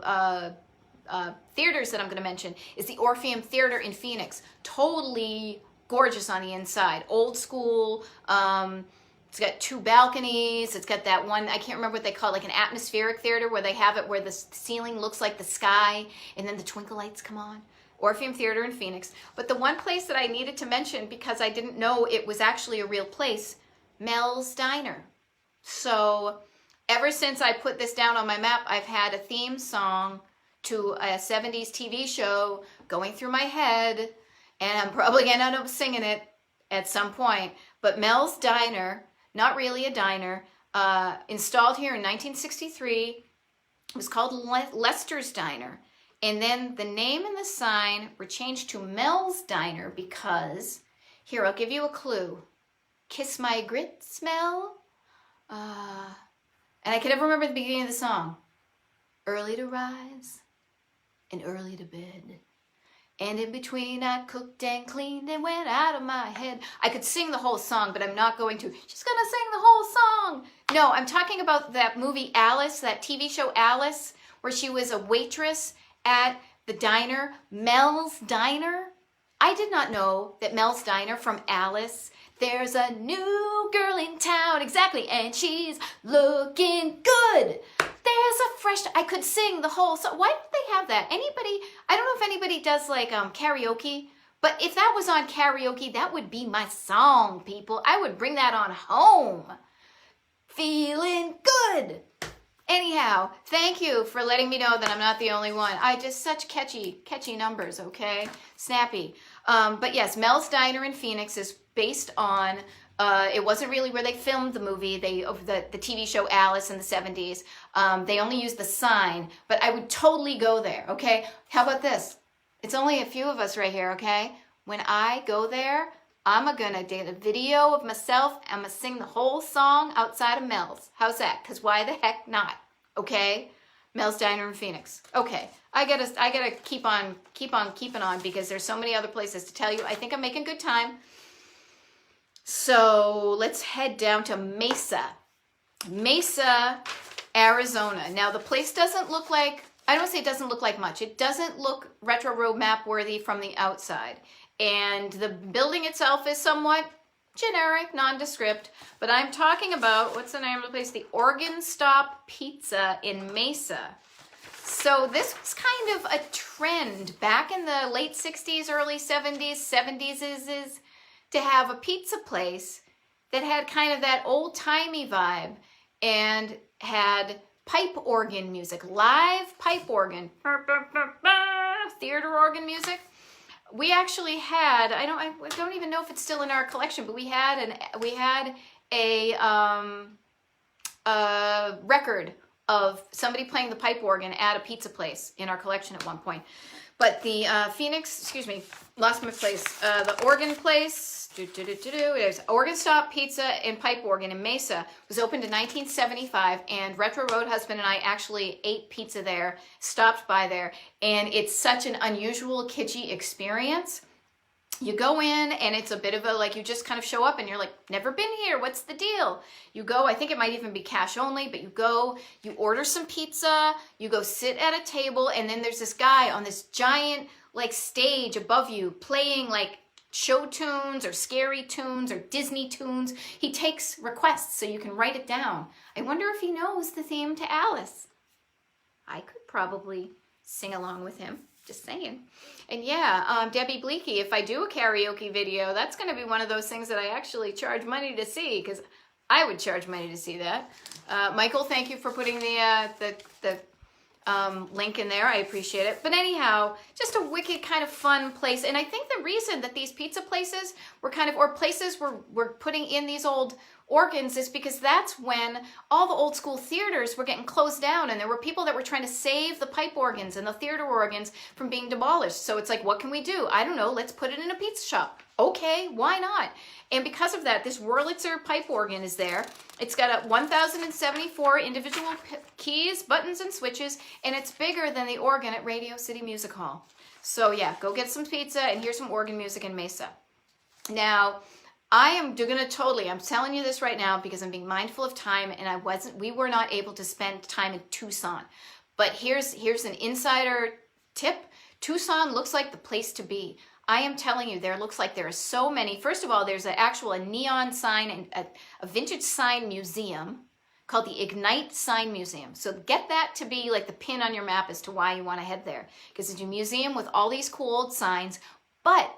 theaters that I'm going to mention, is the Orpheum Theater in Phoenix. Totally gorgeous on the inside. Old school. It's got 2 balconies. It's got that one, I can't remember what they call it, like an atmospheric theater where they have it where the ceiling looks like the sky and then the twinkle lights come on. Orpheum Theater in Phoenix. But the one place that I needed to mention because I didn't know it was actually a real place, Mel's Diner. So ever since I put this down on my map, I've had a theme song to a 70s TV show going through my head, and I'm probably going to end up singing it at some point. But Mel's Diner, not really a diner, installed here in 1963. It was called Lester's Diner. And then the name and the sign were changed to Mel's Diner because, here, I'll give you a clue. Kiss my grits, Mel. And I can never remember the beginning of the song. Early to rise and early to bed. And in between I cooked and cleaned and went out of my head. I could sing the whole song, but I'm not going to. She's gonna sing the whole song. No, I'm talking about that movie Alice, that TV show Alice, where she was a waitress at the diner, Mel's Diner. I did not know that Mel's Diner from Alice, There's a new girl in town, exactly, and she's looking good. There's a fresh, I could sing the whole song. Why did they have that? Anybody, I don't know if anybody does like karaoke, but if that was on karaoke, that would be my song, people. I would bring that on home. Feeling good. Anyhow, thank you for letting me know that I'm not the only one. I just such catchy numbers, okay? Snappy. But yes, Mel's Diner in Phoenix is based on, it wasn't really where they filmed the movie, the TV show Alice in the 70s. They only used the sign, but I would totally go there, okay? How about this? It's only a few of us right here, okay? When I go there, I'm gonna do a video of myself. I'm gonna sing the whole song outside of Mel's. How's that? Because why the heck not? Okay? Mel's Diner in Phoenix. Okay. I gotta keep on keeping on because there's so many other places to tell you. I think I'm making good time. So let's head down to Mesa, Arizona. Now the place doesn't look like, I don't say it doesn't look like much. It doesn't look retro road map worthy from the outside. And the building itself is somewhat generic, nondescript, but I'm talking about, what's the name of the place? The Organ Stop Pizza in Mesa. So this was kind of a trend back in the late 60s, early 70s is to have a pizza place that had kind of that old-timey vibe and had pipe organ music, live pipe organ, theater organ music. We actually had, I don't even know if it's still in our collection, but we had a record of somebody playing the pipe organ at a pizza place in our collection at one point. But the Phoenix, excuse me, lost my place. The organ place, there's Organ Stop Pizza and Pipe Organ in Mesa, was opened in 1975, and Retro Road Husband and I actually ate pizza there, stopped by there, and it's such an unusual, kitschy experience. You go in and it's a bit of a, like, you just kind of show up and you're like, never been here, what's the deal? You go, I think it might even be cash only, but you go, you order some pizza, you go sit at a table, and then there's this guy on this giant, like, stage above you playing, like, show tunes or scary tunes or Disney tunes. He takes requests so you can write it down. I wonder if he knows the theme to Alice. I could probably sing along with him. Just saying. And yeah, Debbie Bleaky, if I do a karaoke video, that's going to be one of those things that I actually charge money to see, because I would charge money to see that. Michael, thank you for putting the link in there. I appreciate it. But anyhow, just a wicked kind of fun place. And I think the reason that these pizza places were kind of, or places were putting in these old organs, is because that's when all the old school theaters were getting closed down, and there were people that were trying to save the pipe organs and the theater organs from being demolished. So it's like, what can we do? I don't know, let's put it in a pizza shop. Okay, why not? And because of that, this Wurlitzer pipe organ is there. It's got 1,074 individual keys, buttons, and switches, and it's bigger than the organ at Radio City Music Hall. So yeah, go get some pizza and here's some organ music in Mesa. Now, I am gonna totally, I'm telling you this right now because I'm being mindful of time, and we were not able to spend time in Tucson. But here's an insider tip. Tucson looks like the place to be. I am telling you, there looks like there are so many. First of all, there's a neon sign and a vintage sign museum called the Ignite Sign Museum. So get that to be like the pin on your map as to why you want to head there, because it's a museum with all these cool old signs. But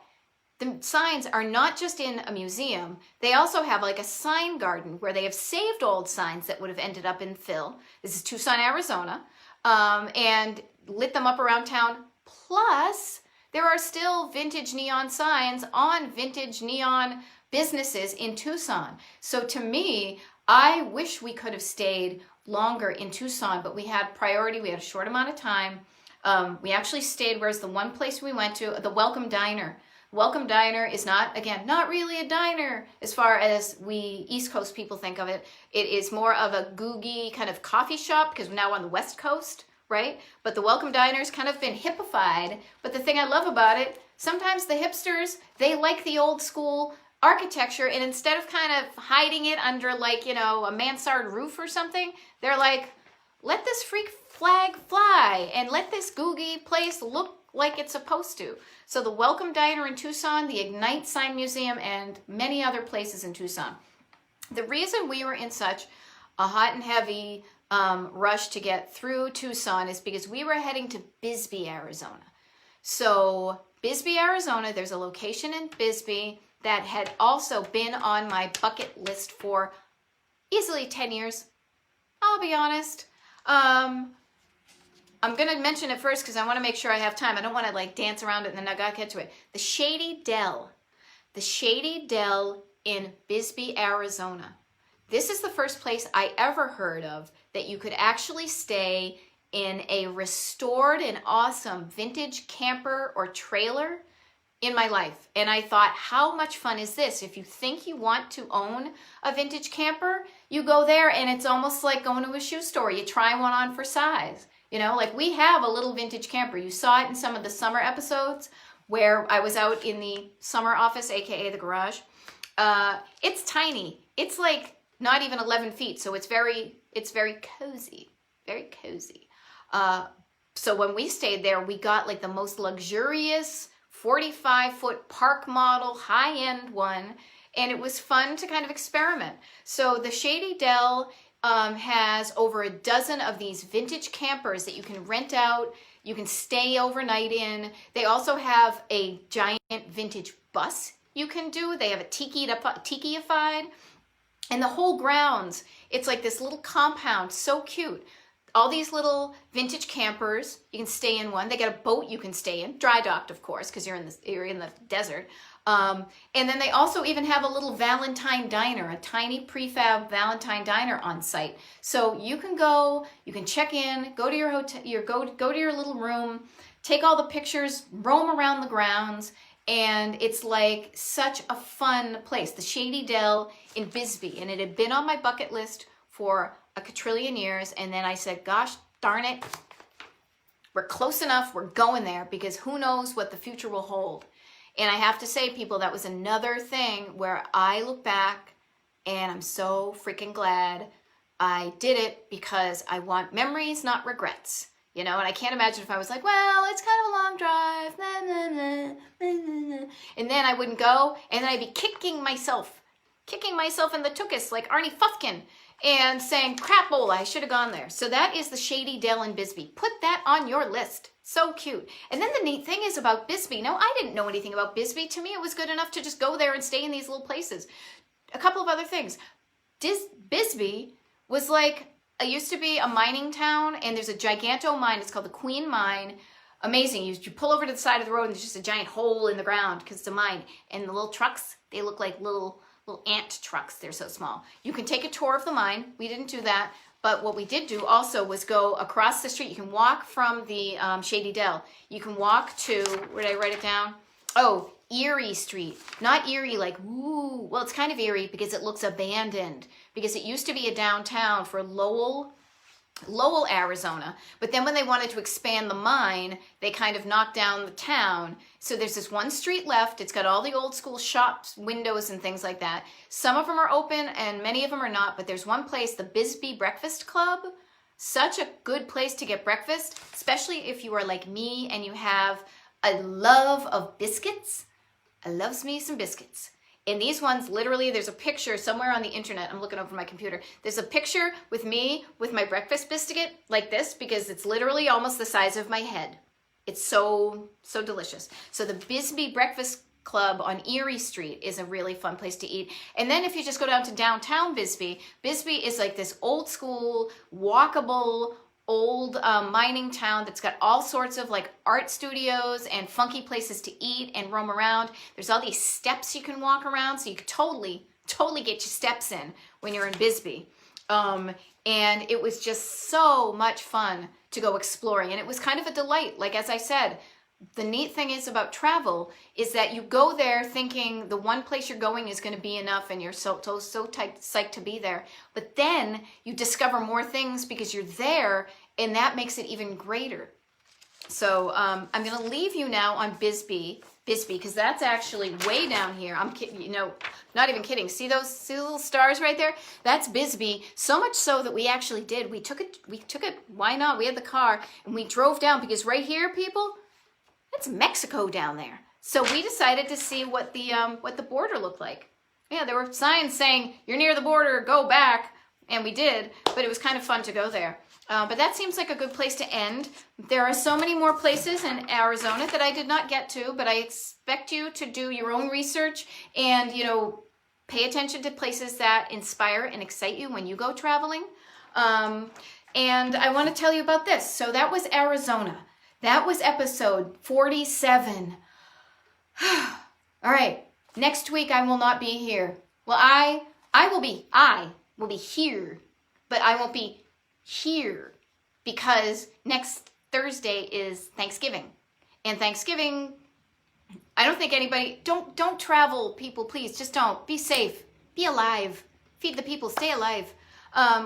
the signs are not just in a museum. They also have like a sign garden where they have saved old signs that would have ended up in fill. This is Tucson, Arizona, and lit them up around town. Plus, there are still vintage neon signs on vintage neon businesses in Tucson. So to me, I wish we could have stayed longer in Tucson, but we had priority. We had a short amount of time. We actually stayed, where's the one place we went to? The Welcome Diner. Welcome Diner is not really a diner as far as we East Coast people think of it. It is more of a googie kind of coffee shop because we're now on the West Coast, right? But the Welcome Diner's kind of been hippified. But the thing I love about it, sometimes the hipsters, they like the old school architecture, and instead of kind of hiding it under, like, you know, a mansard roof or something, they're like, let this freak flag fly and let this googie place look like it's supposed to. So the Welcome Diner in Tucson, the Ignite Sign Museum, and many other places in Tucson. The reason we were in such a hot and heavy rush to get through Tucson is because we were heading to Bisbee, Arizona. So Bisbee, Arizona, there's a location in Bisbee that had also been on my bucket list for easily 10 years. I'll be honest. I'm going to mention it first because I want to make sure I have time. I don't want to like dance around it and then I got to get to it. The Shady Dell. The Shady Dell in Bisbee, Arizona. This is the first place I ever heard of that you could actually stay in a restored and awesome vintage camper or trailer in my life. And I thought, how much fun is this? If you think you want to own a vintage camper, you go there and it's almost like going to a shoe store. You try one on for size. You know, like we have a little vintage camper. You saw it in some of the summer episodes where I was out in the summer office, AKA the garage. It's tiny. It's like not even 11 feet. So it's very cozy, very cozy. So when we stayed there, we got like the most luxurious 45-foot park model, high-end one, and it was fun to kind of experiment. So the Shady Dell has over a dozen of these vintage campers that you can rent out, you can stay overnight in. They also have a giant vintage bus you can do. They have a tiki-ified, and the whole grounds, it's like this little compound, so cute. All these little vintage campers, you can stay in one. They got a boat you can stay in, dry docked, of course, because you're in the desert. And then they also even have a little Valentine diner, a tiny prefab Valentine diner on site. So you can go, you can check in, go to your hotel, go to your little room, take all the pictures, roam around the grounds, and it's like such a fun place. The Shady Dell in Bisbee, and it had been on my bucket list for a quadrillion years, and then I said, gosh darn it, we're close enough, we're going there, because who knows what the future will hold. And I have to say, people, that was another thing where I look back and I'm so freaking glad I did it, because I want memories, not regrets. You know, and I can't imagine if I was like, well, it's kind of a long drive, and then I wouldn't go, and then I'd be kicking myself in the tuchus like Arnie Fufkin, and saying, crapola, I should have gone there. So that is the Shady Dell in Bisbee. Put that on your list. So cute. And then the neat thing is about Bisbee. No, I didn't know anything about Bisbee. To me, it was good enough to just go there and stay in these little places. A couple of other things. Bisbee was like, it used to be a mining town, and there's a giganto mine. It's called the Queen Mine. Amazing. You pull over to the side of the road, and there's just a giant hole in the ground because it's a mine. And the little trucks, they look like little ant trucks. They're so small. You can take a tour of the mine. We didn't do that. But what we did do also was go across the street. You can walk from the Shady Dell. You can walk to, where did I write it down? Oh, Erie Street. Not Erie like, ooh. Well, it's kind of eerie because it looks abandoned. Because it used to be a downtown for Lowell, Arizona. But then when they wanted to expand the mine, they kind of knocked down the town. So there's this one street left. It's got all the old school shops, windows, and things like that. Some of them are open and many of them are not. But there's one place, the Bisbee Breakfast Club. Such a good place to get breakfast, especially if you are like me and you have a love of biscuits. I loves me some biscuits. And these ones, literally, there's a picture somewhere on the internet. I'm looking over my computer. There's a picture with me with my breakfast biscuit like this, because it's literally almost the size of my head. It's so delicious. So the Bisbee Breakfast Club on Erie Street is a really fun place to eat. And then if you just go down to downtown Bisbee, Bisbee is like this old school, walkable, old mining town that's got all sorts of like art studios and funky places to eat and roam around. There's all these steps you can walk around, so you can totally get your steps in when you're in Bisbee. And it was just so much fun to go exploring, and it was kind of a delight. Like, as I said, the neat thing is about travel is that you go there thinking the one place you're going is going to be enough, and you're so psyched to be there. But then you discover more things because you're there, and that makes it even greater. So I'm going to leave you now on Bisbee, because that's actually way down here. I'm kidding, you know, not even kidding. See those little stars right there? That's Bisbee. So much so that we actually did. We took it. Why not? We had the car and we drove down, because right here, people, it's Mexico down there. So we decided to see what the border looked like. Yeah, there were signs saying, you're near the border, go back. And we did, but it was kind of fun to go there. But that seems like a good place to end. There are so many more places in Arizona that I did not get to, but I expect you to do your own research and, you know, pay attention to places that inspire and excite you when you go traveling. And I want to tell you about this. So that was Arizona. That was episode 47. All right. Next week I will not be here. Well, I will be here, but I won't be here because next Thursday is Thanksgiving. And Thanksgiving, I don't think anybody, don't travel, people, please. Just don't. Be safe. Be alive. Feed the people. Stay alive.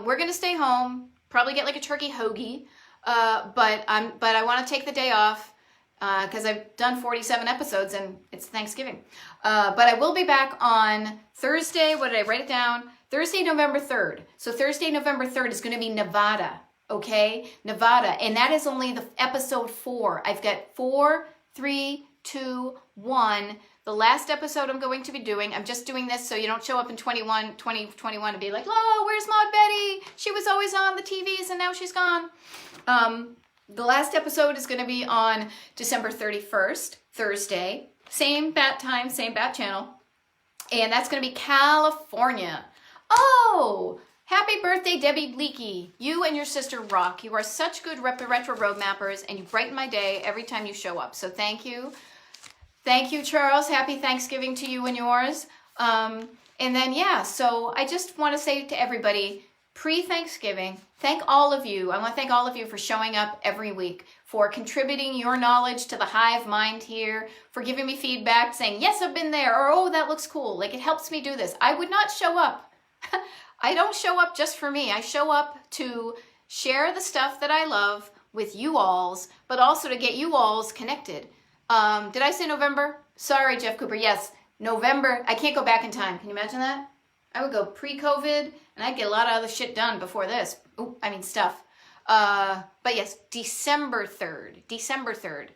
We're going to stay home, probably get like a turkey hoagie, but I want to take the day off because I've done 47 episodes and it's Thanksgiving. But I will be back on Thursday. What did I write it down? Thursday, November 3rd. So Thursday, November 3rd is going to be Nevada, okay? Nevada. And that is only the episode 4. I've got 4, 3, 2, 1. The last episode I'm going to be doing, I'm just doing this so you don't show up in 2021 and be like, oh, where's Maud Betty? She was always on the TVs and now she's gone. The last episode is going to be on December 31st, Thursday. Same bat time, same bat channel. And that's going to be California. Oh, happy birthday, Debbie Bleaky. You and your sister rock. You are such good retro road mappers, and you brighten my day every time you show up. So thank you. Thank you, Charles. Happy Thanksgiving to you and yours. And then, yeah, so I just want to say to everybody, pre-Thanksgiving, thank all of you. I want to thank all of you for showing up every week, for contributing your knowledge to the hive mind here, for giving me feedback, saying, yes, I've been there, or, oh, that looks cool. Like, it helps me do this. I would not show up. I don't show up just for me. I show up to share the stuff that I love with you alls, but also to get you alls connected. Did I say November? Sorry, Jeff Cooper. Yes, November. I can't go back in time. Can you imagine that? I would go pre-COVID, and I'd get a lot of other shit done before this. Stuff. But yes, December 3rd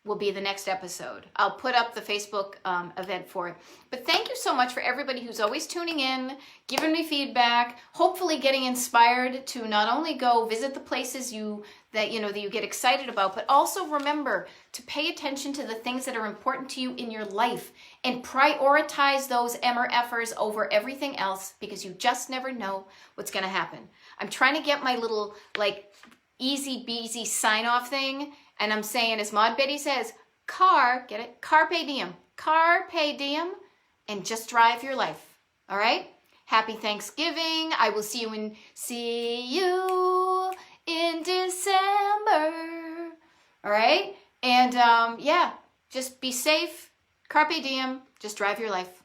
will be the next episode. I'll put up the Facebook event for it. But thank you so much for everybody who's always tuning in, giving me feedback, hopefully getting inspired to not only go visit the places that you get excited about, but also remember to pay attention to the things that are important to you in your life and prioritize those MRFers over everything else, because you just never know what's going to happen. I'm trying to get my little easy beasy sign off thing. And I'm saying, as Maud Betty says, get it? Carpe diem, and just drive your life. All right? Happy Thanksgiving. I will see you in December. All right? And yeah, just be safe. Carpe diem. Just drive your life.